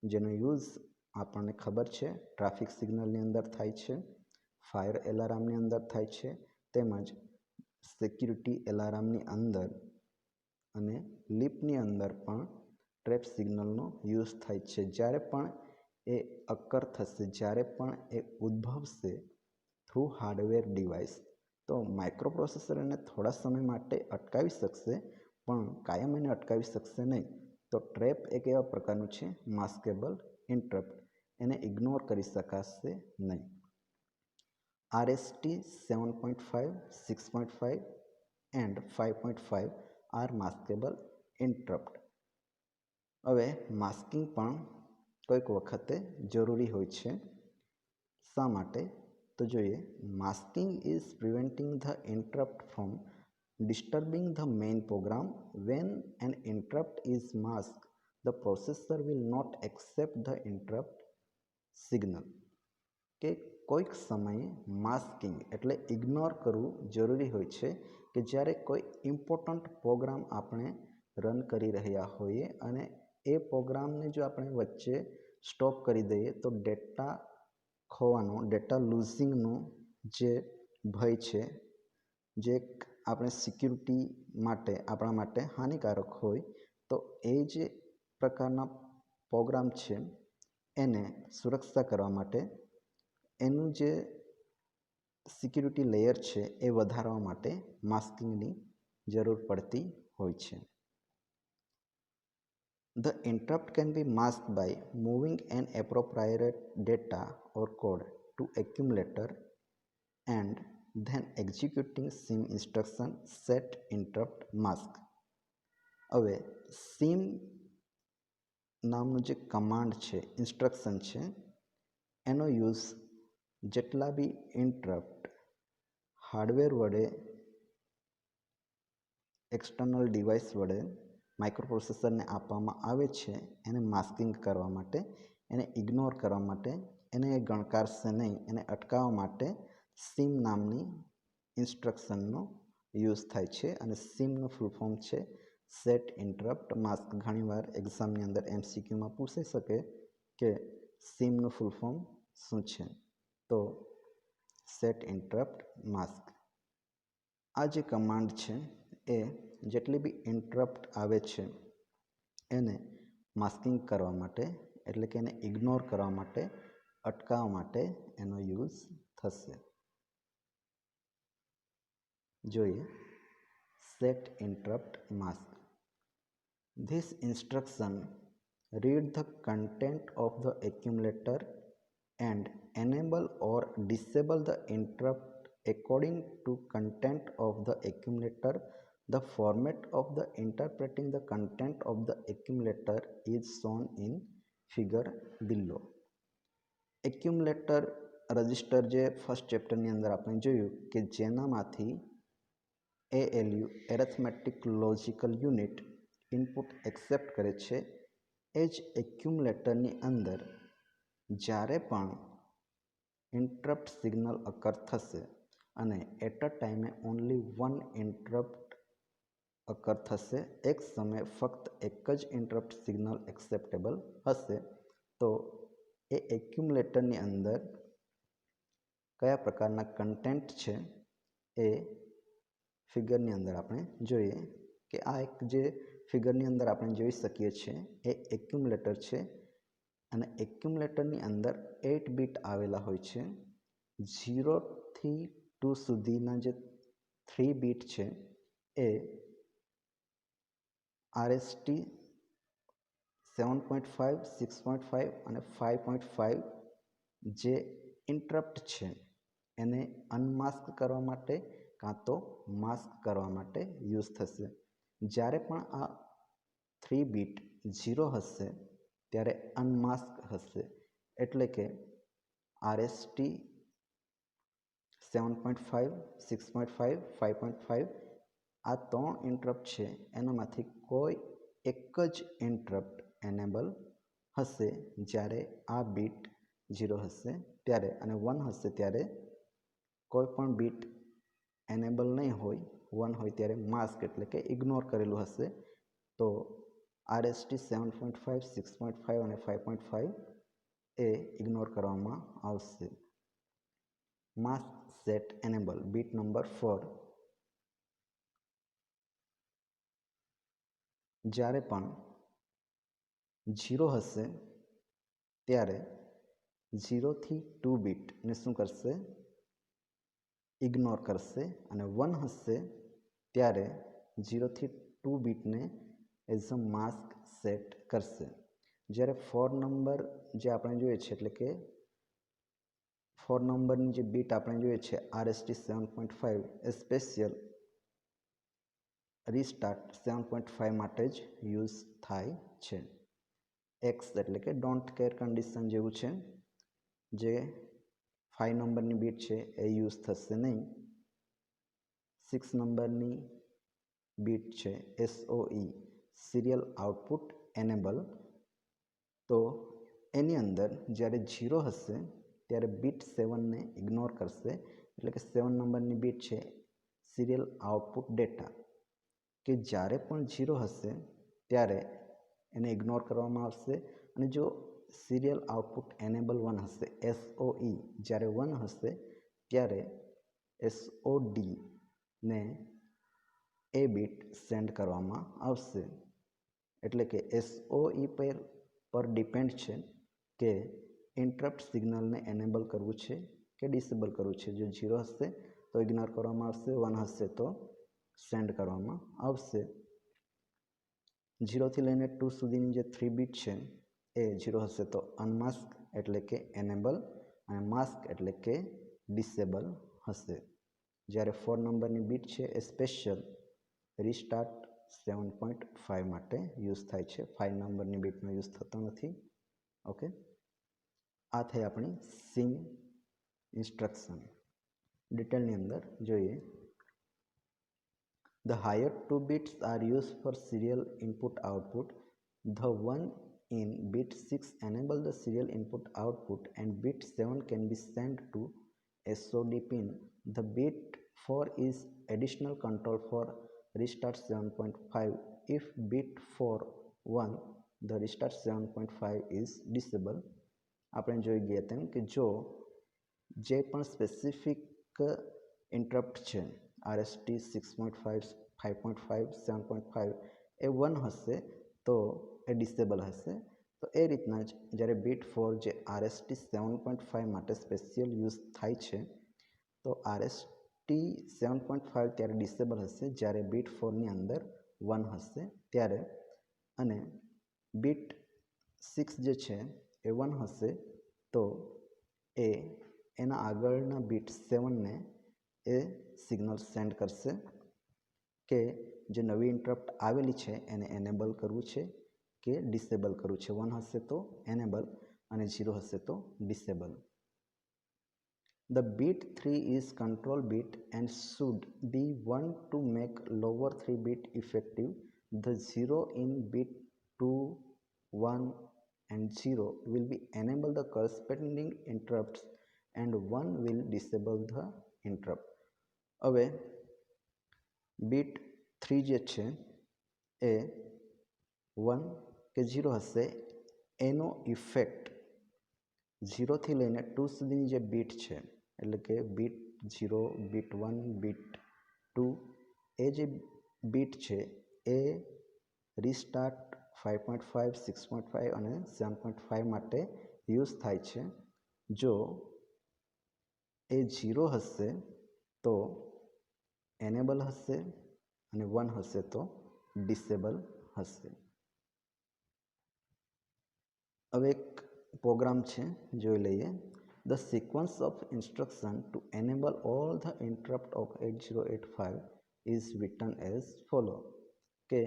Speaker 1: જેનો યુઝ આપણને ખબર છે ટ્રાફિક સિગ્નલની અંદર થાય છે, ફાયર એલાર્મની અંદર થાય છે, તેમજ સિક્યુરિટી એલાર્મની અંદર અને લીપની અંદર પણ ટ્રેપ સિગ્નલનો યુઝ થાય છે. જ્યારે પણ એ અકર થશે, જ્યારે પણ એ ઉદ્ભવશે થ્રુ હાર્ડવેર ડિવાઇસ, તો માઇક્રોપ્રોસેસર એને થોડા સમય માટે અટકાવી શકશે પણ કાયમ એને અટકાવી શકશે નહીં. તો ટ્રેપ એક એવા પ્રકારનું છે માસ્કેબલ ઇન્ટરપ્ટ, એને ઇગ્નોર કરી શકાશે નહીં. RST 7.5, 6.5 and 5.5 are maskable interrupt. હવે માસ્કિંગ પણ કોઈક વખતે જરૂરી હોય છે. શા માટે? તો જોઈએ, masking is preventing the interrupt from disturbing the main program. When an interrupt is masked, the processor will not accept the interrupt signal. કે કોઈક સમયે માસ્કિંગ એટલે ઇગ્નોર કરવું જરૂરી હોય છે કે જ્યારે કોઈ ઇમ્પોર્ટન્ટ પ્રોગ્રામ આપણે રન કરી રહ્યા હોઈએ અને એ પ્રોગ્રામને જો આપણે વચ્ચે સ્ટોપ કરી દઈએ તો ડેટા ખોવાનો, ડેટા લૂઝિંગનો જે ભય છે, જે આપણે સિક્યુરિટી માટે આપણા માટે હાનિકારક હોય, તો એ જે પ્રકારના પ્રોગ્રામ છે એને સુરક્ષા કરવા માટે એનું જે સિક્યુરિટી લેયર છે એ વધારવા માટે માસ્કિંગની જરૂર પડતી હોય છે. The interrupt can be masked by moving an appropriate data or code to accumulator and then executing sim instruction set interrupt mask. હવે sim નામનું જે કમાન્ડ છે, ઇન્સ્ટ્રક્શન છે, એનો યુઝ જેટલા બી ઇન્ટરપ્ટ હાર્ડવેર વડે, એક્સટર્નલ ડિવાઇસ વડે માઇક્રોપ્રોસેસરને આપવામાં આવે છે એને માસ્કિંગ કરવા માટે, એને ઇગ્નોર કરવા માટે, એને ગણકારશે નહીં, એને અટકાવવા માટે સિમ નામની ઇન્સ્ટ્રક્શનનો યુઝ થાય છે. અને સિમનું ફૂલ ફોર્મ છે સેટ ઇન્ટરપ્ટ માસ્ક. ઘણીવાર એક્ઝામની અંદર MCQમાં પૂછી શકે કે સિમનું ફૂલ ફોર્મ શું છે, તો સેટ ઇન્ટરપ્ટ માસ્ક. આ જે કમાન્ડ છે એ જેટલી બી ઇન્ટરપ્ટ આવે છે એને માસ્કિંગ કરવા માટે, એટલે કે એને ઇગ્નોર કરવા માટે, અટકાવવા માટે એનો યુઝ થશે. જોઈએ set interrupt mask. This instruction read the content of the accumulator and enable or disable the interrupt according to content of the accumulator. The format of the interpreting the content of the accumulator is shown in figure below. Accumulator register જે ફર્સ્ટ ચેપ્ટરની અંદર આપણે જોયું કે જેનામાંથી ALU arithmetic logical unit input accept કરે છે, એ જ એક્યુમ્યુલેટરની અંદર જ્યારે પણ ઇન્ટરપ્ટ સિગ્નલ અકર થશે અને એટ અ ટાઈમે ઓનલી વન ઇન્ટરપ્ટ અકર થશે, એક સમયે ફક્ત એક જ ઇન્ટરપ્ટ સિગ્નલ એક્સેપ્ટેબલ હશે, તો એ એક્યુમ્યુલેટરની અંદર કયા પ્રકારના કન્ટેન્ટ છે એ ફિગરની અંદર આપણે જોઈએ. કે આ એક જે ફિગરની અંદર આપણે જોઈ શકીએ છીએ એ એક્યુમ્યુલેટર છે અને એક્યુમ્યુલેટરની અંદર 8 બીટ આવેલા હોય છે. 0 થી 2 સુધીના જે 3 બીટ છે એ RST 7.5, 6.5 અને 5.5 જે ઇન્ટરપ્ટ છે એને અનમાસ્ક કરવા માટે કાં તો માસ્ક કરવા માટે યુઝ થશે. જ્યારે પણ આ 3 બીટ 0 હશે ત્યારે અનમાસ્ક હશે, એટલે કે RST 7.5, 6.5, 5.5 આ 3 ઇન્ટરપ્ટ છે એનામાંથી કોઈ એક જ ઇન્ટરપ્ટ એનેબલ હશે જ્યારે આ બીટ 0 હશે ત્યારે, અને 1 હશે ત્યારે કોઈ પણ બીટ એનેબલ નહીં હોય, 1 હોય ત્યારે માસ્ક એટલે કે ઇગ્નોર કરેલું હશે. તો RST 7.5, 6.5 અને 5.5 એ ઇગ્નોર કરવામાં આવશે. Mask set enable bit number 4. જ્યારે પણ 0 હશે ત્યારે 0 થી 2 બીટને શું કરશે? ઇગ્નોર કરશે, અને 1 હશે ત્યારે 0 થી 2 બીટને એઝ અ માસ્ક સેટ કરશે. જ્યારે 4 નંબર જે આપણે જોઈએ છે એટલે કે 4 નંબરની જે બીટ આપણે જોઈએ છે RST 7.5 એ સ્પેશિયલ રીસ્ટાર્ટ 7.5 માટે જ યુઝ થાય છે. એક્સ એટલે કે ડોન્ટ કેર કન્ડિશન જેવું છે, જે 5 નંબરની બીટ છે એ યુઝ થશે નહીં. 6 નંબરની બીટ છે SOE સિરિયલ આઉટપુટ એનેબલ, તો એની અંદર જ્યારે 0 હશે ત્યારે બીટ 7ને ઇગ્નોર કરશે, એટલે કે 7 નંબરની બીટ છે સિરિયલ આઉટપુટ ડેટા, કે જ્યારે પણ 0 હશે ત્યારે એને ઇગ્નોર કરવામાં આવશે. અને જો સિરિયલ આઉટપુટ એનેબલ 1 હશે SOE જ્યારે 1 હશે ત્યારે SOD ને એ બીટ સેન્ડ કરવામાં આવશે. એટલે કે SOE પર ડિપેન્ડ છે કે ઇન્ટરપ્ટ સિગ્નલને એનેબલ કરવું છે કે ડિસેબલ કરવું છે. જો 0 હશે તો ઇગ્નોર કરવામાં આવશે, 1 હશે તો સેન્ડ કરવામાં આવશે. 0 થી લઈને 2 સુધીની જે 3 બીટ છે એ 0 હશે તો અનમાસ્ક એટલે કે એનેબલ, અને માસ્ક એટલે કે ડિસેબલ હશે. જ્યારે 4 નંબરની બીટ છે એ સ્પેશિયલ રીસ્ટાર્ટ 7.5 માટે યુઝ થાય છે. 5 નંબરની બીટનો યુઝ થતો નથી. ઓકે, આ થઈ આપણી સિમ ઇન્સ્ટ્રક્શન. ડિટેલની અંદર જોઈએ. The higher 2 bits are used for serial input output. The one in bit 6 enable the serial input output and bit 7 can be sent to SOD pin. The bit 4 is additional control for restart 7.5. If bit 4 1, the restart 7.5 is disable. આપણે જોઈ ગયા તેમ કે જો જે પણ સ્પેસિફિક ઇન્ટરપ્ટ છે RST 6.5, 5.5, 7.5 એ 1 હશે તો એ ડિસેબલ હશે. તો એ રીતના જ જ્યારે બીટ 4 જે RST 7.5 માટે સ્પેશિયલ યુઝ થાય છે તો RST 7.5 ત્યારે ડિસેબલ હશે જ્યારે બીટ 4ની અંદર 1 હશે ત્યારે, અને બીટ 6 જે છે એ 1 હશે તો એના આગળના બીટ 7ને એ સિગ્નલ સેન્ડ કરશે કે જે નવી ઇન્ટરપ્ટ આવેલી છે એને એનેબલ કરવું છે કે ડિસેબલ કરવું છે. 1 હશે તો એનેબલ અને 0 હશે તો disable. The bit 3 is control bit and should be 1 to make lower 3 bit effective. The 0 in bit 2, 1 and 0 will be enable the corresponding interrupts and 1 will disable the interrupt. હવે બીટ 3 જે છે એ 1 કે 0 હશે એનો ઇફેક્ટ 0 થી લઈને 2 સુધીની જે બીટ છે એટલે કે બીટ 0, બીટ 1, બીટ 2 એ જે બીટ છે એ રીસ્ટાર્ટ 5.5, 6.5 અને 7.5 માટે યુઝ થાય છે. જો એ 0 હશે તો એનેબલ હશે અને 1 હશે તો ડિસેબલ હશે. હવે એક પ્રોગ્રામ છે જોઈ લઈએ. The sequence of instruction to enable all the interrupt of 8085 is written as follow. કે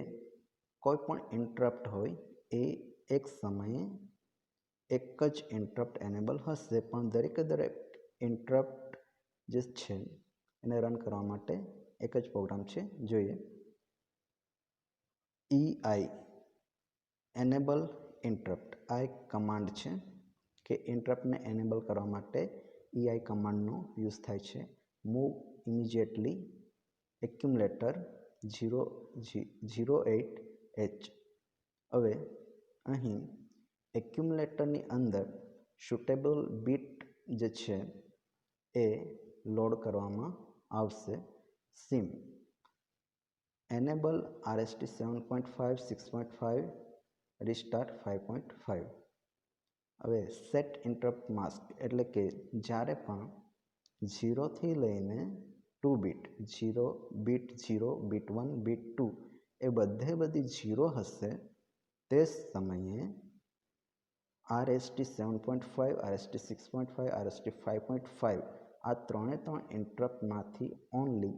Speaker 1: કોઈ પણ ઇન્ટરપ્ટ હોય એ એક સમયે એક જ ઇન્ટરપ્ટ એનેબલ હશે, પણ દરેકે દરેક ઇન્ટરપ્ટ જે છે એને રન કરવા માટે એક જ પ્રોગ્રામ છે. જોઈએ. EI એનેબલ ઇન્ટરપ્ટ આ એક કમાન્ડ છે કે ઇન્ટરપ્ટને એનેબલ કરવા માટે EI કમાન્ડનો યુઝ થાય છે. Move immediately accumulator 08H. હવે અહીં એક્યુમ્યુલેટરની અંદર સુટેબલ બીટ જે છે એ લોડ કરવામાં આવશે. Sim enable RST 7.5, 6.5, restart 5.5. હવે સેટ ઇન્ટરપ્ટ માસ્ક એટલે કે જ્યારે પણ 0 થી લઈને 2 બીટ 0, બીટ 0, બીટ 1, બીટ 2 એ બધી 0 હશે તે સમયે RST 7.5, RST 6.5, RST 5.5 આ ત્રણે ત્રણ ઇન્ટરપ્ટમાંથી ઓનલી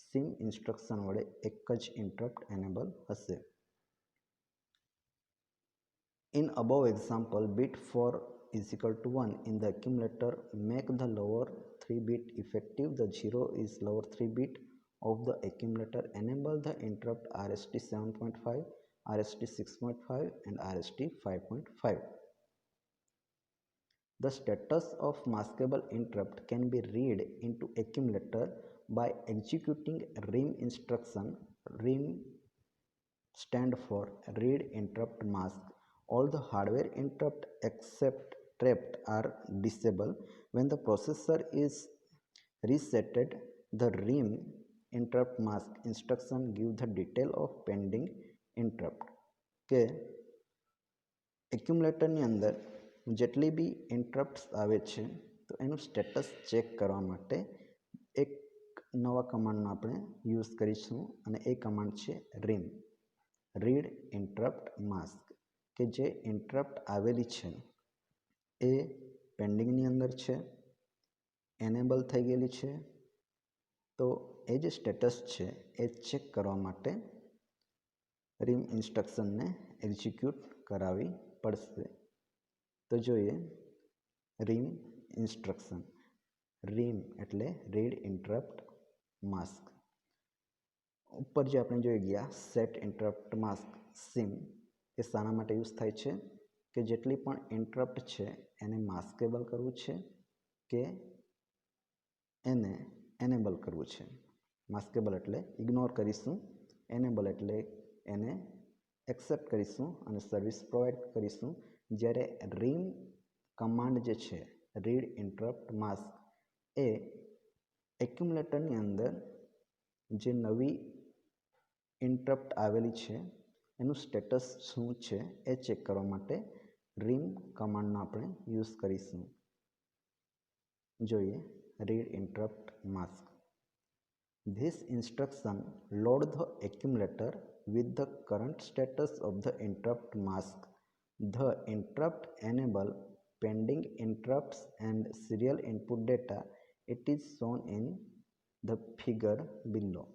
Speaker 1: સિમ ઇન્સ્ટ્રક્શન વડે એક જ ઇન્ટરપ્ટ એનેબલ હશે. In above example, bit 4 is equal to 1 in the accumulator make the lower 3 bit effective. The 0 is lower 3 bit of the accumulator. Enable the interrupt RST 7.5, RST 6.5 and RST 5.5. The status of maskable interrupt can be read into accumulator by executing RIM instruction. RIM stand for read interrupt mask. All the hardware interrupt except trapped are disabled. When the processor is resetted, the RIM interrupt mask instruction give the detail of pending interrupt. કે એક્યુમ્યુલેટરની અંદર જેટલી બી ઇન્ટરપ્ટ્સ આવે છે તો એનું સ્ટેટસ ચેક કરવા માટે એક નવા કમાન્ડનો આપણે યુઝ કરીશું અને એ કમાન્ડ છે RIM, રીડ ઇન્ટરપ્ટ માસ્ક, કે જે ઇન્ટરપ્ટ આવેલી છે એ પેન્ડિંગની અંદર છે, એનેબલ થઈ ગયેલી છે, તો એ જે સ્ટેટસ છે એ ચેક કરવા માટે RIM ઇન્સ્ટ્રક્શનને એક્ઝિક્યુટ કરાવવી પડશે. તો જોઈએ RIM ઇન્સ્ટ્રક્શન. RIM એટલે રીડ ઇન્ટરપ્ટ માસ્ક. ઉપર જે આપણે જોઈ ગયા સેટ ઇન્ટરપ્ટ માસ્ક સિમ એ શાના માટે યુઝ થાય છે કે જેટલી પણ ઇન્ટરપ્ટ છે એને માસ્કેબલ કરવું છે કે એને એનેબલ કરવું છે. માસ્કેબલ એટલે ઇગ્નોર કરીશું, એનેબલ એટલે એને એક્સેપ્ટ કરીશું અને સર્વિસ પ્રોવાઈડ કરીશું. જ્યારે RIM કમાન્ડ જે છે રીડ ઇન્ટરપ્ટ માસ્ક એ એક્યુમ્યુલેટરની અંદર જે નવી ઇન્ટરપ્ટ આવેલી છે એનું સ્ટેટસ શું છે એ ચેક કરવા માટે RIM કમાન્ડનો આપણે યુઝ કરીશું. જોઈએ read interrupt mask. This instruction load the accumulator with the current status of the interrupt mask. The interrupt enable pending interrupts and serial input data. It is shown in the figure below.